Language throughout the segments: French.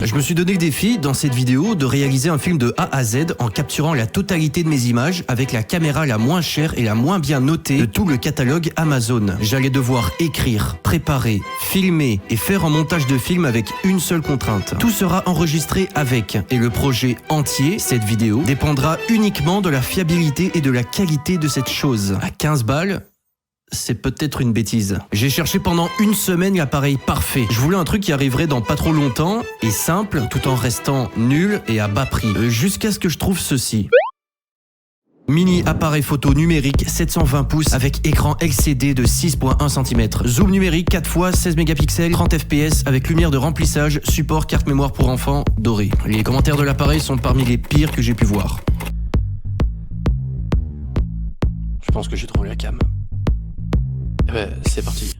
Je me suis donné le défi, dans cette vidéo, de réaliser un film de A à Z en capturant la totalité de mes images avec la caméra la moins chère et la moins bien notée de tout le catalogue Amazon. J'allais devoir écrire, préparer, filmer et faire un montage de film avec une seule contrainte. Tout sera enregistré avec, et le projet entier, cette vidéo, dépendra uniquement de la fiabilité et de la qualité de cette chose. À 15 balles, c'est peut-être une bêtise. J'ai cherché pendant une semaine l'appareil parfait. Je voulais un truc qui arriverait dans pas trop longtemps et simple, tout en restant nul et à bas prix. Jusqu'à ce que je trouve ceci. Mini appareil photo numérique 720 pouces avec écran LCD de 6.1 cm. Zoom numérique 4x 16 mégapixels, 30 fps avec lumière de remplissage, support carte mémoire pour enfants doré. Les commentaires de l'appareil sont parmi les pires que j'ai pu voir. Je pense que j'ai trouvé la cam. Eh ben, c'est parti.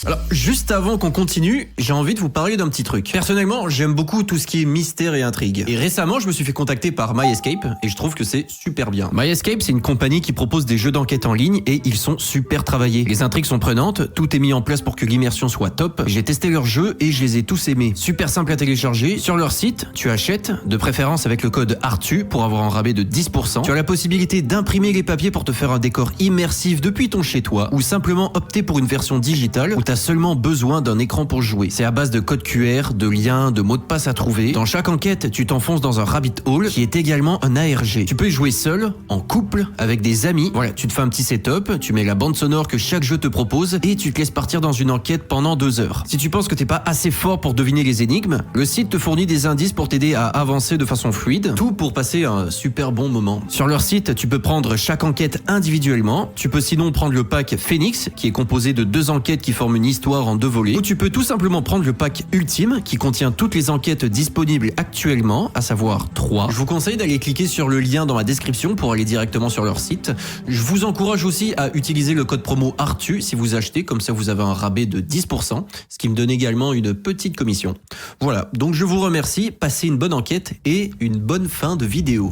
Alors, juste avant qu'on continue, j'ai envie de vous parler d'un petit truc. Personnellement, j'aime beaucoup tout ce qui est mystère et intrigue. Et récemment, je me suis fait contacter par MyEscape et je trouve que c'est super bien. MyEscape, c'est une compagnie qui propose des jeux d'enquête en ligne et ils sont super travaillés. Les intrigues sont prenantes, tout est mis en place pour que l'immersion soit top. J'ai testé leurs jeux et je les ai tous aimés. Super simple à télécharger. Sur leur site, tu achètes, de préférence avec le code ARTU pour avoir un rabais de 10%. Tu as la possibilité d'imprimer les papiers pour te faire un décor immersif depuis ton chez-toi ou simplement opter pour une version digitale où t'as seulement besoin d'un écran pour jouer. C'est à base de codes QR, de liens, de mots de passe à trouver. Dans chaque enquête, tu t'enfonces dans un rabbit hole qui est également un ARG. Tu peux y jouer seul, en couple, avec des amis. Voilà, tu te fais un petit setup, tu mets la bande sonore que chaque jeu te propose et tu te laisses partir dans une enquête pendant 2 heures. Si tu penses que t'es pas assez fort pour deviner les énigmes, le site te fournit des indices pour t'aider à avancer de façon fluide, tout pour passer un super bon moment. Sur leur site, tu peux prendre chaque enquête individuellement. Tu peux sinon prendre le pack Phoenix, qui est composé de 2 enquêtes qui forment une histoire en 2 volets, ou tu peux tout simplement prendre le pack Ultime qui contient toutes les enquêtes disponibles actuellement, à savoir 3. Je vous conseille d'aller cliquer sur le lien dans ma description pour aller directement sur leur site. Je vous encourage aussi à utiliser le code promo ARTU si vous achetez, comme ça vous avez un rabais de 10%, ce qui me donne également une petite commission. Voilà, donc je vous remercie, passez une bonne enquête et une bonne fin de vidéo.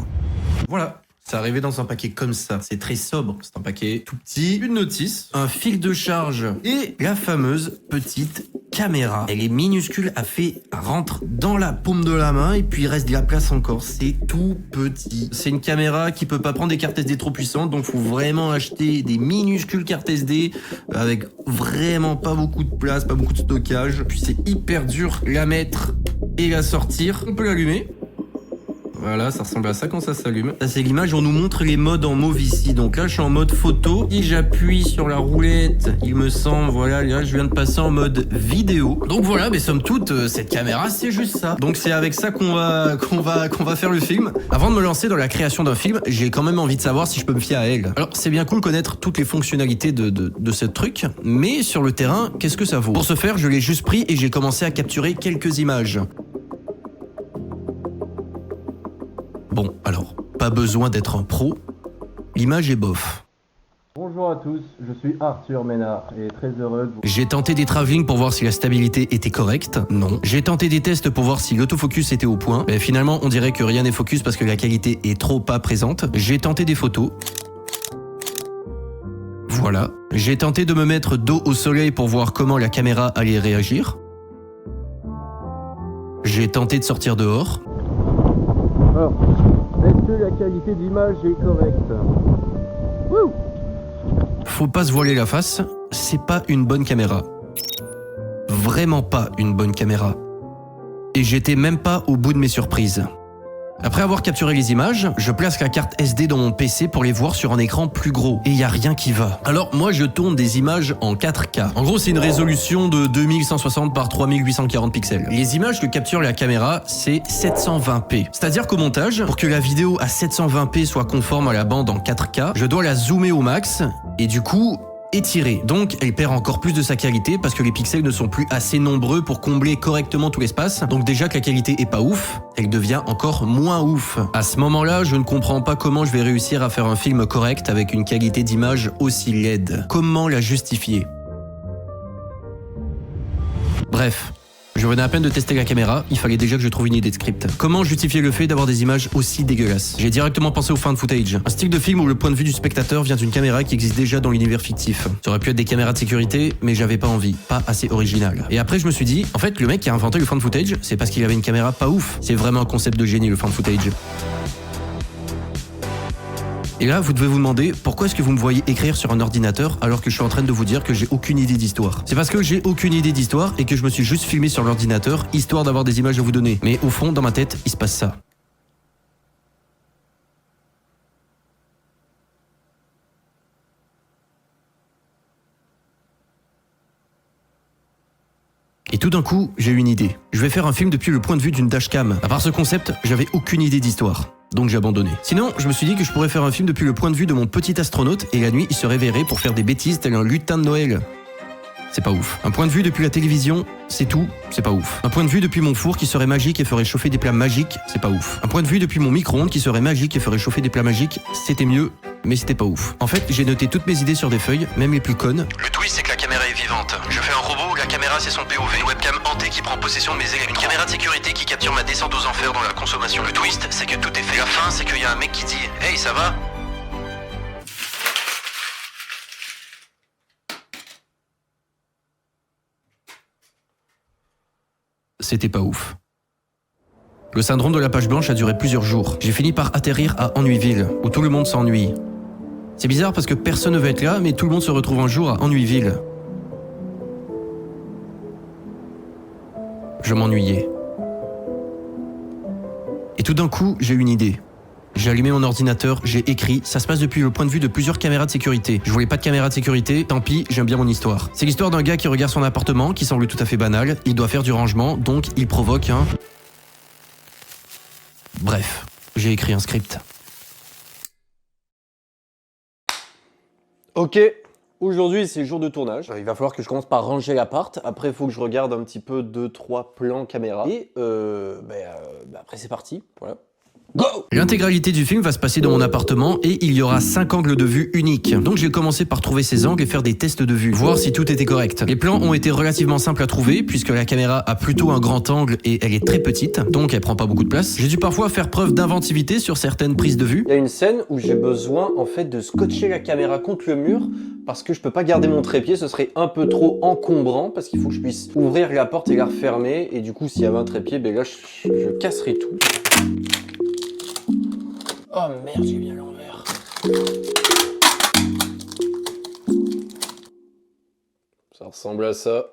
Voilà. C'est arrivé dans un paquet comme ça. C'est très sobre. C'est un paquet tout petit. Une notice, un fil de charge et la fameuse petite caméra. Elle est minuscule, elle rentre dans la paume de la main et puis il reste de la place encore. C'est tout petit. C'est une caméra qui peut pas prendre des cartes SD trop puissantes, donc faut vraiment acheter des minuscules cartes SD avec vraiment pas beaucoup de place, pas beaucoup de stockage. Puis c'est hyper dur la mettre et la sortir. On peut l'allumer. Voilà, ça ressemble à ça quand ça s'allume. Ça, c'est l'image, on nous montre les modes en mauve ici. Donc là, je suis en mode photo. Si j'appuie sur la roulette, il me semble, voilà, là, je viens de passer en mode vidéo. Donc voilà, mais somme toute, cette caméra, c'est juste ça. Donc c'est avec ça qu'on va faire le film. Avant de me lancer dans la création d'un film, j'ai quand même envie de savoir si je peux me fier à elle. Alors, c'est bien cool connaître toutes les fonctionnalités de ce truc, mais sur le terrain, qu'est-ce que ça vaut? Pour ce faire, je l'ai juste pris et j'ai commencé à capturer quelques images. Bon, alors, pas besoin d'être un pro, l'image est bof. Bonjour à tous, je suis Arthur Ménard et très heureux de vous... J'ai tenté des travelling pour voir si la stabilité était correcte, non. J'ai tenté des tests pour voir si l'autofocus était au point, mais finalement on dirait que rien n'est focus parce que la qualité est trop pas présente. J'ai tenté des photos. Voilà. J'ai tenté de me mettre dos au soleil pour voir comment la caméra allait réagir. J'ai tenté de sortir dehors. Alors, est-ce que la qualité d'image est correcte? Wouh! Faut pas se voiler la face, c'est pas une bonne caméra. Vraiment pas une bonne caméra. Et j'étais même pas au bout de mes surprises. Après avoir capturé les images, je place la carte SD dans mon PC pour les voir sur un écran plus gros. Et y a rien qui va. Alors moi je tourne des images en 4K. En gros c'est une résolution de 2160 par 3840 pixels. Les images que capture la caméra, c'est 720p. C'est-à-dire qu'au montage, pour que la vidéo à 720p soit conforme à la bande en 4K, je dois la zoomer au max et du coup... étirée. Donc elle perd encore plus de sa qualité parce que les pixels ne sont plus assez nombreux pour combler correctement tout l'espace. Donc déjà que la qualité est pas ouf, elle devient encore moins ouf. À ce moment-là, je ne comprends pas comment je vais réussir à faire un film correct avec une qualité d'image aussi laide. Comment la justifier? Bref. Je venais à peine de tester la caméra, il fallait déjà que je trouve une idée de script. Comment justifier le fait d'avoir des images aussi dégueulasses? J'ai directement pensé au found footage, un style de film où le point de vue du spectateur vient d'une caméra qui existe déjà dans l'univers fictif. Ça aurait pu être des caméras de sécurité, mais j'avais pas envie, pas assez original. Et après je me suis dit, en fait le mec qui a inventé le found footage, c'est parce qu'il avait une caméra pas ouf. C'est vraiment un concept de génie le found footage. Et là, vous devez vous demander pourquoi est-ce que vous me voyez écrire sur un ordinateur alors que je suis en train de vous dire que j'ai aucune idée d'histoire. C'est parce que j'ai aucune idée d'histoire et que je me suis juste filmé sur l'ordinateur histoire d'avoir des images à vous donner. Mais au fond, dans ma tête, il se passe ça. Et tout d'un coup, j'ai eu une idée. Je vais faire un film depuis le point de vue d'une dashcam. À part ce concept, j'avais aucune idée d'histoire. Donc j'ai abandonné. Sinon, je me suis dit que je pourrais faire un film depuis le point de vue de mon petit astronaute et la nuit, il se réveillerait pour faire des bêtises tel un lutin de Noël. C'est pas ouf. Un point de vue depuis la télévision, c'est tout, c'est pas ouf. Un point de vue depuis mon four qui serait magique et ferait chauffer des plats magiques, c'est pas ouf. Un point de vue depuis mon micro-ondes qui serait magique et ferait chauffer des plats magiques, c'était mieux, mais c'était pas ouf. En fait, j'ai noté toutes mes idées sur des feuilles, même les plus connes. Le twist, c'est que la caméra est vivante. Je fais un robot où la caméra, c'est son POV. Une webcam hantée qui prend possession de mes éléments. Une caméra de sécurité qui capture ma descente aux enfers dans la consommation. Le twist, c'est que tout est fait. La fin, c'est qu'il y a un mec qui dit « Hey, ça va ?» C'était pas ouf. Le syndrome de la page blanche a duré plusieurs jours. J'ai fini par atterrir à Ennuiville, où tout le monde s'ennuie. C'est bizarre parce que personne ne veut être là, mais tout le monde se retrouve un jour à Ennuiville. Je m'ennuyais. Et tout d'un coup, j'ai eu une idée. J'ai allumé mon ordinateur, j'ai écrit, ça se passe depuis le point de vue de plusieurs caméras de sécurité. Je voulais pas de caméra de sécurité, tant pis, j'aime bien mon histoire. C'est l'histoire d'un gars qui regarde son appartement, qui semble tout à fait banal, il doit faire du rangement, donc il provoque un... Bref, j'ai écrit un script. Ok, aujourd'hui c'est le jour de tournage. Il va falloir que je commence par ranger l'appart. Après, il faut que je regarde un petit peu 2-3 plans caméra. Et après c'est parti, voilà. Go! L'intégralité du film va se passer dans mon appartement et il y aura 5 angles de vue uniques. Donc j'ai commencé par trouver ces angles et faire des tests de vue, voir si tout était correct. Les plans ont été relativement simples à trouver puisque la caméra a plutôt un grand angle et elle est très petite, donc elle prend pas beaucoup de place. J'ai dû parfois faire preuve d'inventivité sur certaines prises de vue. Il y a une scène où j'ai besoin en fait de scotcher la caméra contre le mur parce que je peux pas garder mon trépied, ce serait un peu trop encombrant parce qu'il faut que je puisse ouvrir la porte et la refermer et du coup s'il y avait un trépied, ben là je casserais tout. Oh merde, j'ai mis à l'envers. Ça ressemble à ça.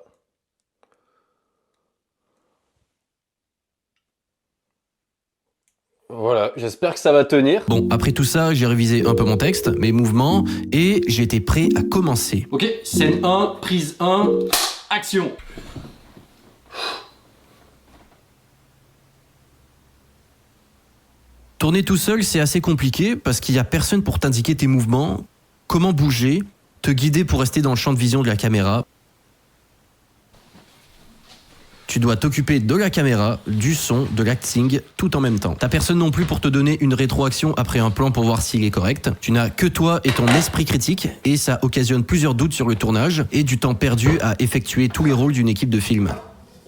Voilà, j'espère que ça va tenir. Bon, après tout ça, j'ai révisé un peu mon texte, mes mouvements, et j'étais prêt à commencer. Ok, scène 1, prise 1, action. Tourner tout seul, c'est assez compliqué parce qu'il n'y a personne pour t'indiquer tes mouvements, comment bouger, te guider pour rester dans le champ de vision de la caméra. Tu dois t'occuper de la caméra, du son, de l'acting, tout en même temps. T'as personne non plus pour te donner une rétroaction après un plan pour voir s'il est correct. Tu n'as que toi et ton esprit critique et ça occasionne plusieurs doutes sur le tournage et du temps perdu à effectuer tous les rôles d'une équipe de film.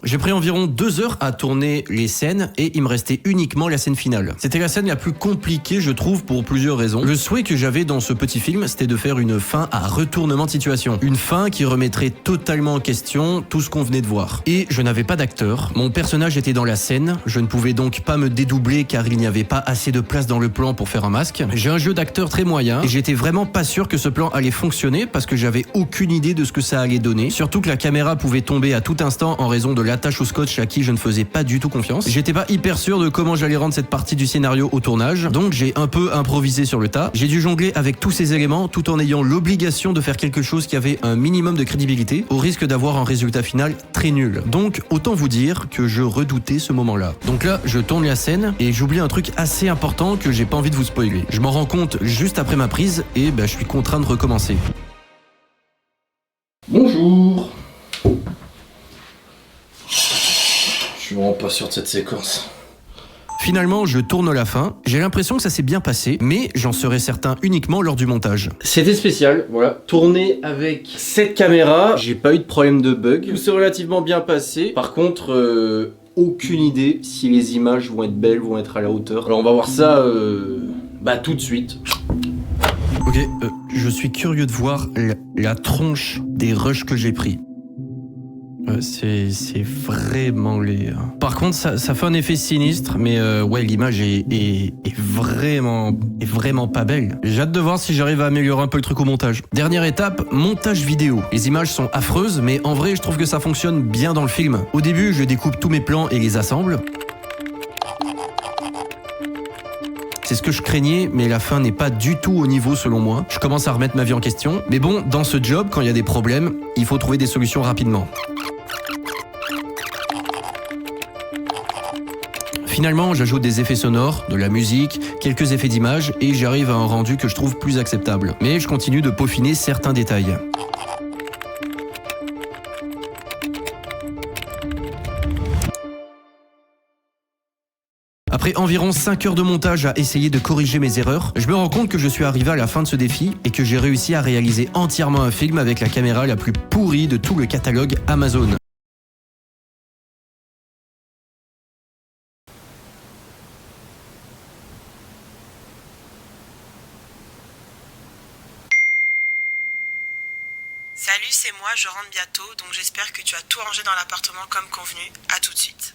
J'ai pris environ 2 heures à tourner les scènes et il me restait uniquement la scène finale. C'était la scène la plus compliquée, je trouve, pour plusieurs raisons. Le souhait que j'avais dans ce petit film, c'était de faire une fin à retournement de situation. Une fin qui remettrait totalement en question tout ce qu'on venait de voir. Et je n'avais pas d'acteur. Mon personnage était dans la scène. Je ne pouvais donc pas me dédoubler car il n'y avait pas assez de place dans le plan pour faire un masque. J'ai un jeu d'acteur très moyen et j'étais vraiment pas sûr que ce plan allait fonctionner parce que j'avais aucune idée de ce que ça allait donner. Surtout que la caméra pouvait tomber à tout instant en raison de l'attache au scotch à qui je ne faisais pas du tout confiance. J'étais pas hyper sûr de comment j'allais rendre cette partie du scénario au tournage, donc j'ai un peu improvisé sur le tas. J'ai dû jongler avec tous ces éléments tout en ayant l'obligation de faire quelque chose qui avait un minimum de crédibilité, au risque d'avoir un résultat final très nul. Donc autant vous dire que je redoutais ce moment-là. Donc là, je tourne la scène et j'oublie un truc assez important que j'ai pas envie de vous spoiler. Je m'en rends compte juste après ma prise et je suis contraint de recommencer. Bonjour. Je suis vraiment pas sûr de cette séquence. Finalement, je tourne la fin. J'ai l'impression que ça s'est bien passé, mais j'en serai certain uniquement lors du montage. C'était spécial, voilà. Tourné avec cette caméra, j'ai pas eu de problème de bug. Tout s'est relativement bien passé. Par contre, aucune idée si les images vont être belles, vont être à la hauteur. Alors on va voir ça tout de suite. Ok, je suis curieux de voir la tronche des rushs que j'ai pris. C'est vraiment laid. Par contre, ça fait un effet sinistre, mais ouais, l'image est vraiment pas belle. J'ai hâte de voir si j'arrive à améliorer un peu le truc au montage. Dernière étape, montage vidéo. Les images sont affreuses, mais en vrai, je trouve que ça fonctionne bien dans le film. Au début, je découpe tous mes plans et les assemble. C'est ce que je craignais, mais la fin n'est pas du tout au niveau selon moi. Je commence à remettre ma vie en question. Mais bon, dans ce job, quand il y a des problèmes, il faut trouver des solutions rapidement. Finalement, j'ajoute des effets sonores, de la musique, quelques effets d'image et j'arrive à un rendu que je trouve plus acceptable. Mais je continue de peaufiner certains détails. Après environ 5 heures de montage à essayer de corriger mes erreurs, je me rends compte que je suis arrivé à la fin de ce défi et que j'ai réussi à réaliser entièrement un film avec la caméra la plus pourrie de tout le catalogue Amazon. Salut, c'est moi, je rentre bientôt, donc j'espère que tu as tout rangé dans l'appartement comme convenu. À tout de suite.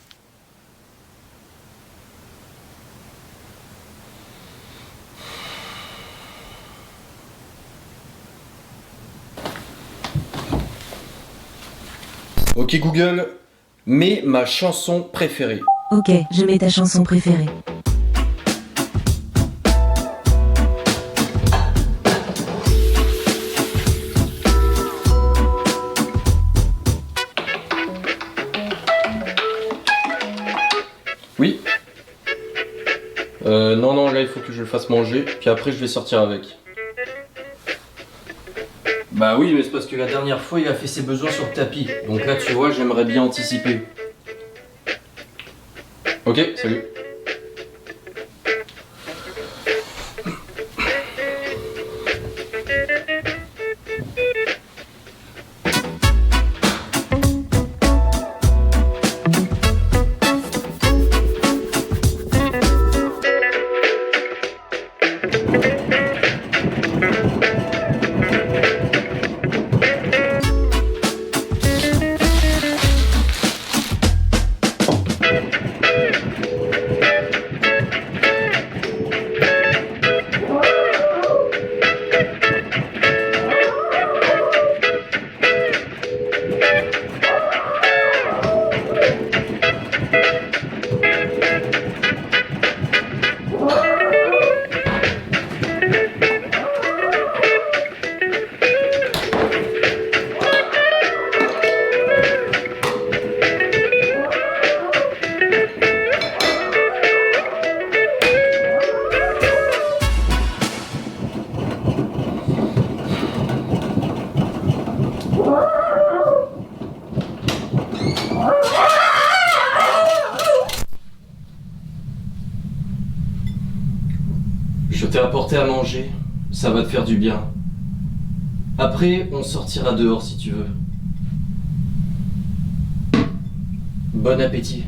Ok Google, mets ma chanson préférée. Ok, je mets ta chanson préférée. Oui. Non, là il faut que je le fasse manger, puis après je vais sortir avec. Bah oui, mais c'est parce que la dernière fois il a fait ses besoins sur le tapis. Donc là tu vois, j'aimerais bien anticiper. Ok, salut. Je t'ai apporté à manger, ça va te faire du bien. Après, on sortira dehors si tu veux. Bon appétit.